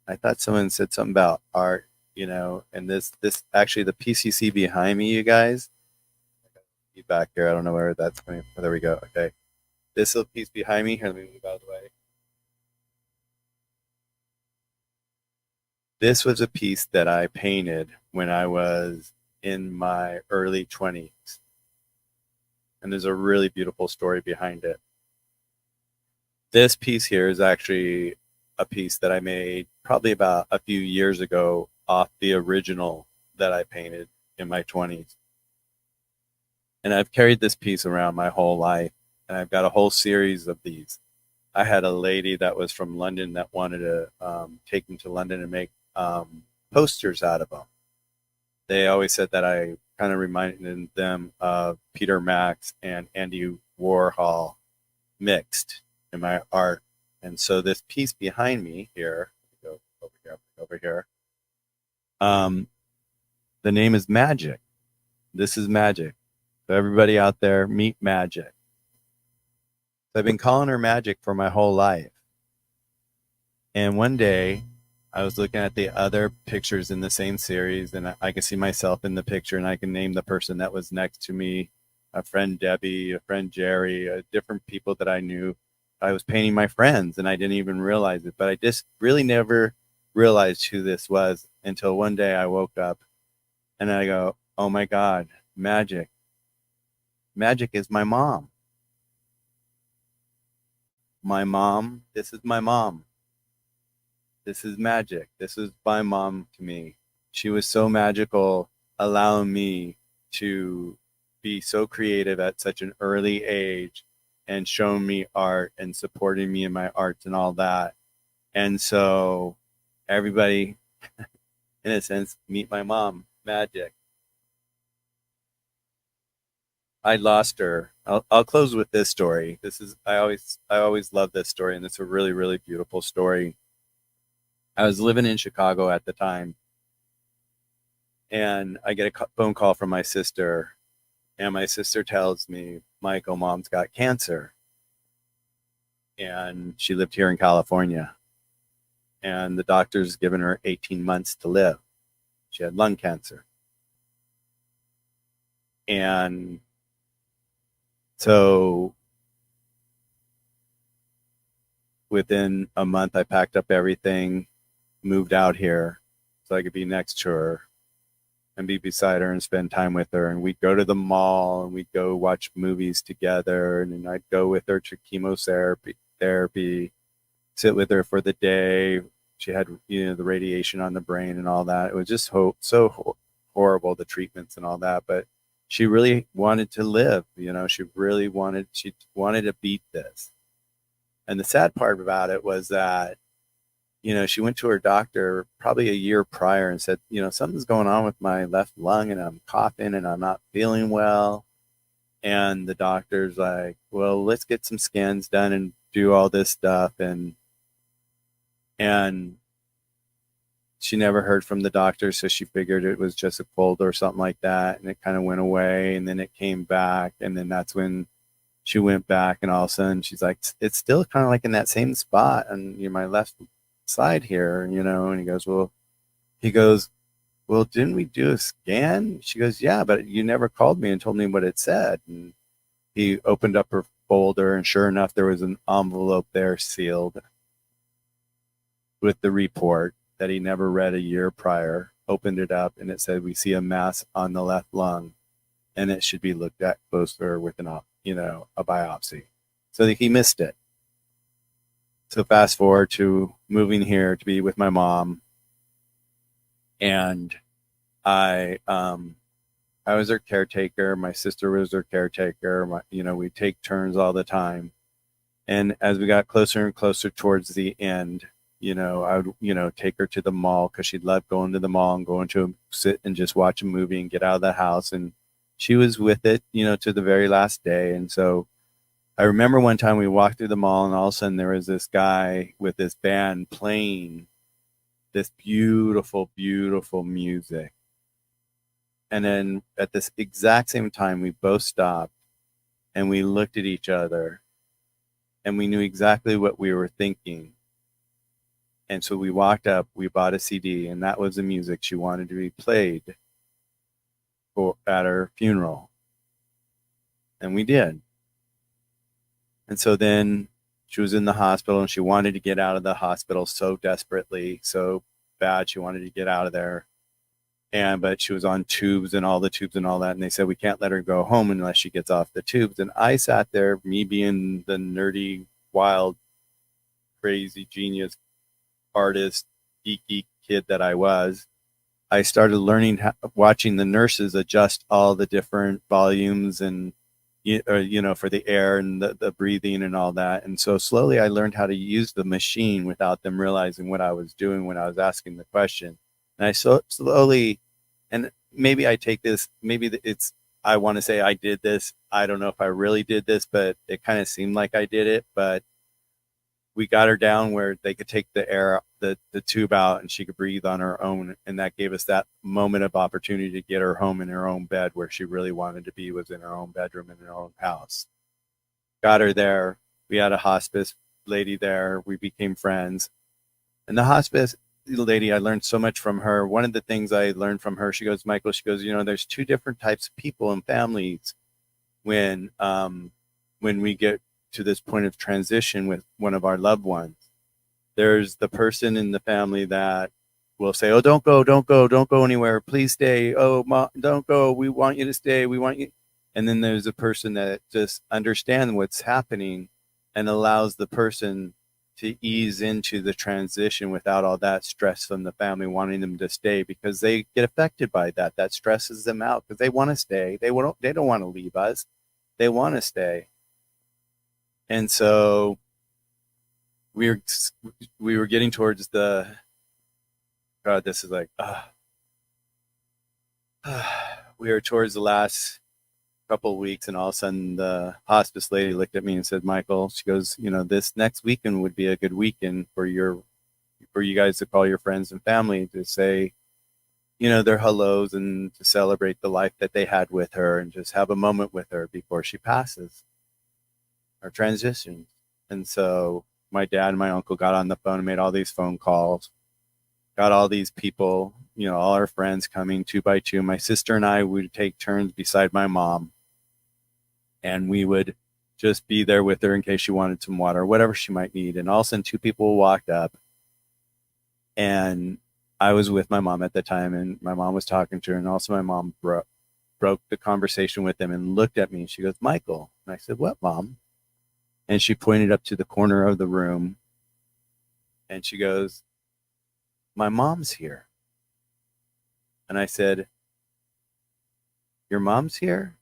I thought someone said something about art, and this actually the PCC behind me, you guys. Feedback here. I don't know where that's coming. Oh, there we go. Okay, this little piece behind me here. Let me move out of the way. This was a piece that I painted when I was in my early 20s, and there's a really beautiful story behind it. This piece here is actually a piece that I made probably about a few years ago off the original that I painted in my 20s. And I've carried this piece around my whole life, and I've got a whole series of these. I had a lady that was from London that wanted to take them to London and make posters out of them. They always said that I kind of reminded them of Peter Max and Andy Warhol mixed in my art. And so this piece behind me here, go over here. Um, the name is Magic. This is Magic. So everybody out there, meet Magic. So I've been calling her Magic for my whole life. And one day I was looking at the other pictures in the same series, and I could see myself in the picture, and I can name the person that was next to me, a friend Debbie, a friend Jerry, different people that I knew. I was painting my friends, and I didn't even realize it, but I just really never realized who this was until one day I woke up and I go, oh my God, Magic. Magic is my mom. My mom, this is my mom. This is Magic. This is my mom to me. She was so magical, allowing me to be so creative at such an early age and showing me art and supporting me in my arts and all that. And so, everybody, in a sense, meet my mom, Magic. I lost her. I'll close with this story. This is I always love this story, and it's a really really beautiful story. I was living in Chicago at the time, and I get a phone call from my sister, and my sister tells me, Michael, mom's got cancer, and she lived here in California, and the doctor's given her 18 months to live. She had lung cancer, and so within a month, I packed up everything, moved out here so I could be next to her and be beside her and spend time with her. And we'd go to the mall and we'd go watch movies together. And then I'd go with her to chemotherapy, sit with her for the day. She had, the radiation on the brain and all that. It was just horrible, the treatments and all that. But she really wanted to live. She wanted to beat this. And the sad part about it was that she went to her doctor probably a year prior and said, something's going on with my left lung and I'm coughing and I'm not feeling well. And the doctor's like, well, let's get some scans done and do all this stuff. And she never heard from the doctor. So she figured it was just a cold or something like that. And it kind of went away and then it came back. And then that's when she went back and all of a sudden she's like, it's still kind of like in that same spot. And my left side here, and he goes, well, didn't we do a scan? She goes, yeah, but you never called me and told me what it said. And he opened up her folder, and sure enough, there was an envelope there sealed with the report that he never read a year prior. Opened it up, and it said, we see a mass on the left lung, and it should be looked at closer with a biopsy. So he missed it. So fast forward to moving here to be with my mom, and I was her caretaker. My sister was her caretaker. We take turns all the time. And as we got closer and closer towards the end, I would, take her to the mall because she loved going to the mall and going to sit and just watch a movie and get out of the house. And she was with it, to the very last day. And so I remember one time we walked through the mall and all of a sudden there was this guy with this band playing this beautiful, beautiful music. And then at this exact same time, we both stopped and we looked at each other and we knew exactly what we were thinking. And so we walked up, we bought a CD, and that was the music she wanted to be played at her funeral. And we did. And so then she was in the hospital, and she wanted to get out of the hospital so desperately, so bad. She wanted to get out of there. But she was on tubes and all the tubes and all that. And they said, we can't let her go home unless she gets off the tubes. And I sat there, me being the nerdy, wild, crazy genius artist, geeky kid that I was. I started learning, watching the nurses adjust all the different volumes and, for the air and the breathing and all that. And so slowly I learned how to use the machine without them realizing what I was doing when I was asking the question. And I so slowly, and maybe I take this, maybe I want to say I did this. I don't know if I really did this, but it kind of seemed like I did it. But we got her down where they could take the air, the tube out, and she could breathe on her own. And that gave us that moment of opportunity to get her home in her own bed where she really wanted to be, was in her own bedroom in her own house. Got her there. We had a hospice lady there. We became friends. And the hospice lady, I learned so much from her. One of the things I learned from her, she goes, Michael, she goes, there's two different types of people and families when we get to this point of transition with one of our loved ones. There's the person in the family that will say, oh, don't go anywhere. Please stay. Oh, Mom, don't go. We want you to stay. We want you. And then there's a person that just understands what's happening and allows the person to ease into the transition without all that stress from the family wanting them to stay, because they get affected by that. That stresses them out because they want to stay. They don't want to leave us. They want to stay. And so we were getting towards the, God, this is like, we were towards the last couple of weeks, and all of a sudden the hospice lady looked at me and said, Michael, she goes, this next weekend would be a good weekend for you guys to call your friends and family to say, their hellos and to celebrate the life that they had with her and just have a moment with her before she passes or transitions. And so my dad and my uncle got on the phone and made all these phone calls, got all these people, all our friends coming 2 by 2. My sister and I would take turns beside my mom, and we would just be there with her in case she wanted some water or whatever she might need. And all of a sudden 2 people walked up, and I was with my mom at the time, and my mom was talking to her, and also my mom broke the conversation with them and looked at me, and she goes, Michael. And I said, what, Mom? And she pointed up to the corner of the room, and she goes, my mom's here. And I said, your mom's here?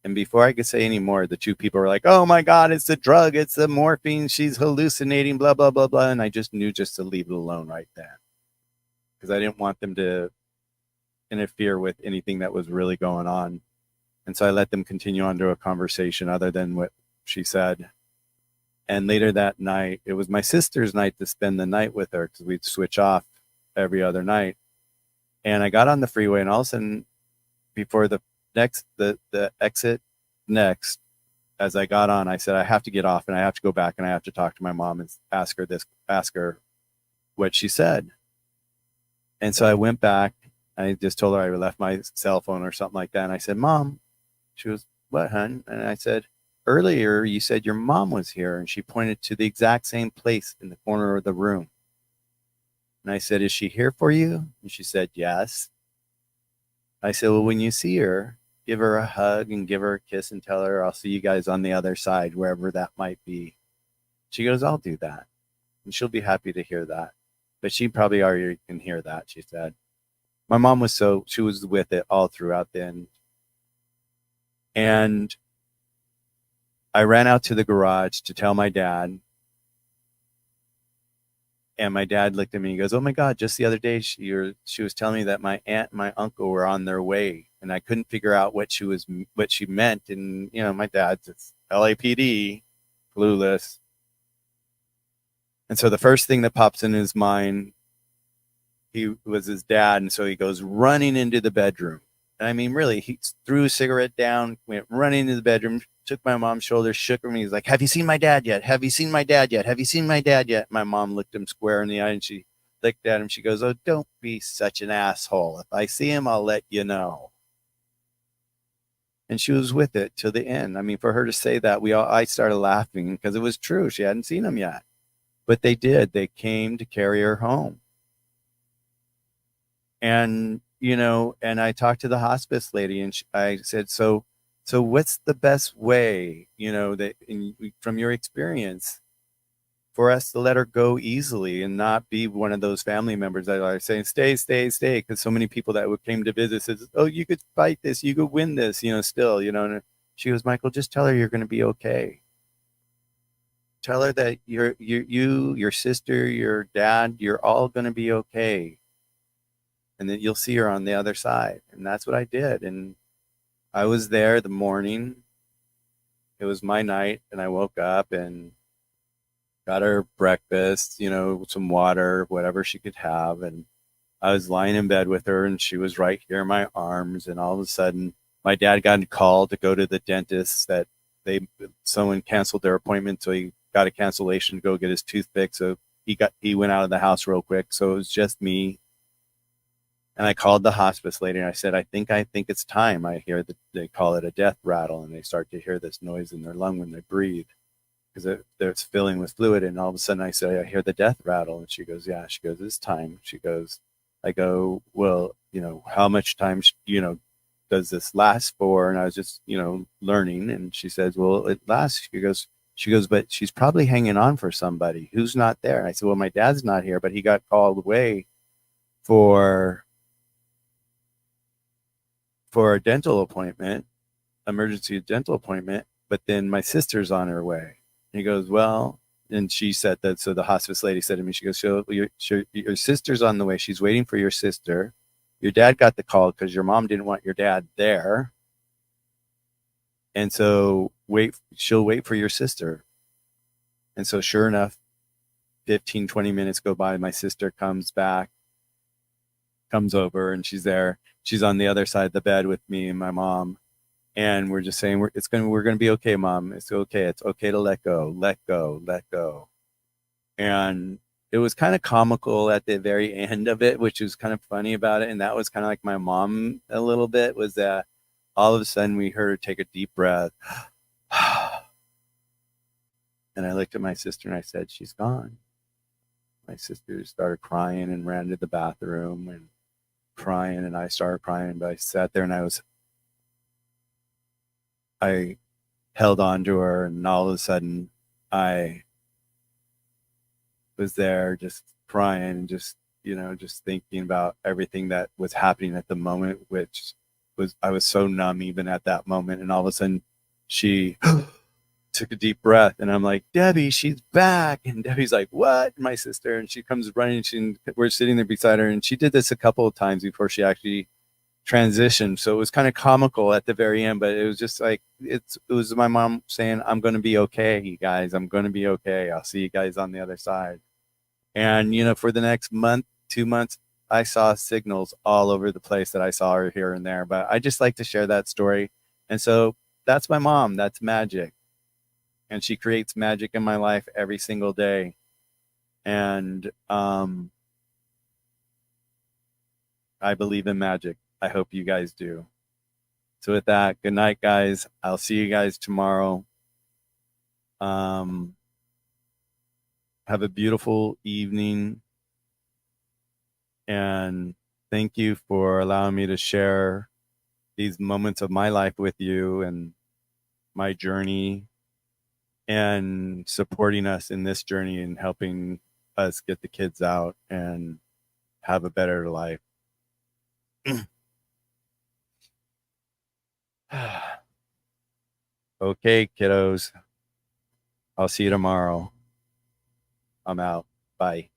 And before I could say any more, the 2 people were like, oh my God, it's the drug, it's the morphine, she's hallucinating, blah, blah, blah, blah. And I just knew just to leave it alone right then, because I didn't want them to interfere with anything that was really going on. And so I let them continue on to a conversation other than what she said. And later that night, it was my sister's night to spend the night with her, because we'd switch off every other night. And I got on the freeway, and all of a sudden, before the exit next, as I got on, I said, I have to get off, and I have to go back, and I have to talk to my mom and ask her what she said. And so I went back. I just told her I left my cell phone or something like that. And I said, Mom. She was, what, hon? And I said, earlier you said your mom was here. And she pointed to the exact same place in the corner of the room. And I said, is she here for you? And she said, yes. I said, well, when you see her, give her a hug and give her a kiss and tell her I'll see you guys on the other side, wherever that might be. She goes, I'll do that. And she'll be happy to hear that. But she probably already can hear that, she said. My mom was she was with it all throughout the end. And I ran out to the garage to tell my dad. And my dad looked at me and goes, oh my God, just the other day she was telling me that my aunt and my uncle were on their way. And I couldn't figure out what she meant. And, my dad's LAPD, clueless. And so the first thing that pops in his mind, he was his dad. And so he goes running into the bedroom. And I mean, really, he threw a cigarette down, went running into the bedroom, took my mom's shoulder, shook her, and he's like, "Have you seen my dad yet? Have you seen my dad yet? Have you seen my dad yet?" My mom looked him square in the eye and she looked at him. She goes, "Oh, don't be such an asshole. If I see him, I'll let you know." And she was with it till the end. I mean, for her to say that, I started laughing because it was true. She hadn't seen him yet, but they did. They came to carry her home. And and I talked to the hospice lady, and I said, so what's the best way, from your experience, for us to let her go easily and not be one of those family members that are saying, "Stay, stay, stay," because so many people that came to visit said, "Oh, you could fight this, you could win this," still, and she goes, "Michael, just tell her you're going to be okay. Tell her that your sister, your dad, you're all going to be okay, and then you'll see her on the other side." And that's what I did. And I was there the morning. It was my night, and I woke up and got her breakfast, some water, whatever she could have. And I was lying in bed with her, and she was right here in my arms. And all of a sudden, my dad got a call to go to the dentist, that someone canceled their appointment, so he got a cancellation to go get his tooth fixed. So he went out of the house real quick. So it was just me. And I called the hospice lady and I said, I think it's time. I hear that they call it a death rattle, and they start to hear this noise in their lung when they breathe, because they're filling with fluid. And all of a sudden I say, "I hear the death rattle." And she goes, "Yeah." She goes, "It's time." She goes, I go, "Well, how much time, does this last for?" And I was just, learning. And she says, "Well, it lasts." She goes, "But she's probably hanging on for somebody who's not there." And I said, "Well, my dad's not here, but he got called away for a dental appointment, emergency dental appointment, but then my sister's on her way." And he goes, "Well," and she said that, so the hospice lady said to me, she goes, "So your sister's on the way. She's waiting for your sister. Your dad got the call because your mom didn't want your dad there. And so she'll wait for your sister." And so sure enough, 15, 20 minutes go by. My sister comes over, and she's there. She's on the other side of the bed with me and my mom. And we're just saying, we're going to be okay, Mom. It's okay. It's okay to let go, let go, let go. And it was kind of comical at the very end of it, which was kind of funny about it. And that was kind of like my mom a little bit, was that all of a sudden we heard her take a deep breath. And I looked at my sister and I said, "She's gone." My sister started crying and ran to the bathroom and crying, and I started crying. But I sat there and I held on to her, and all of a sudden I was there just crying and just thinking about everything that was happening at the moment, which was, I was so numb even at that moment. And all of a sudden she took a deep breath, and I'm like, "Debbie, she's back." And Debbie's like, "What?" My sister, and she comes running. We're sitting there beside her, and she did this a couple of times before she actually transition. So it was kind of comical at the very end, but it was just like, it was my mom saying, "I'm going to be okay, you guys. I'm going to be okay. I'll see you guys on the other side." And for the next month, 2 months, I saw signals all over the place that I saw her here and there. But I just like to share that story. And so that's my mom. That's magic. And she creates magic in my life every single day. And I believe in magic. I hope you guys do. So with that, good night, guys. I'll see you guys tomorrow. Um, have a beautiful evening, and thank you for allowing me to share these moments of my life with you and my journey, and supporting us in this journey and helping us get the kids out and have a better life. Okay, kiddos. I'll see you tomorrow. I'm out. Bye.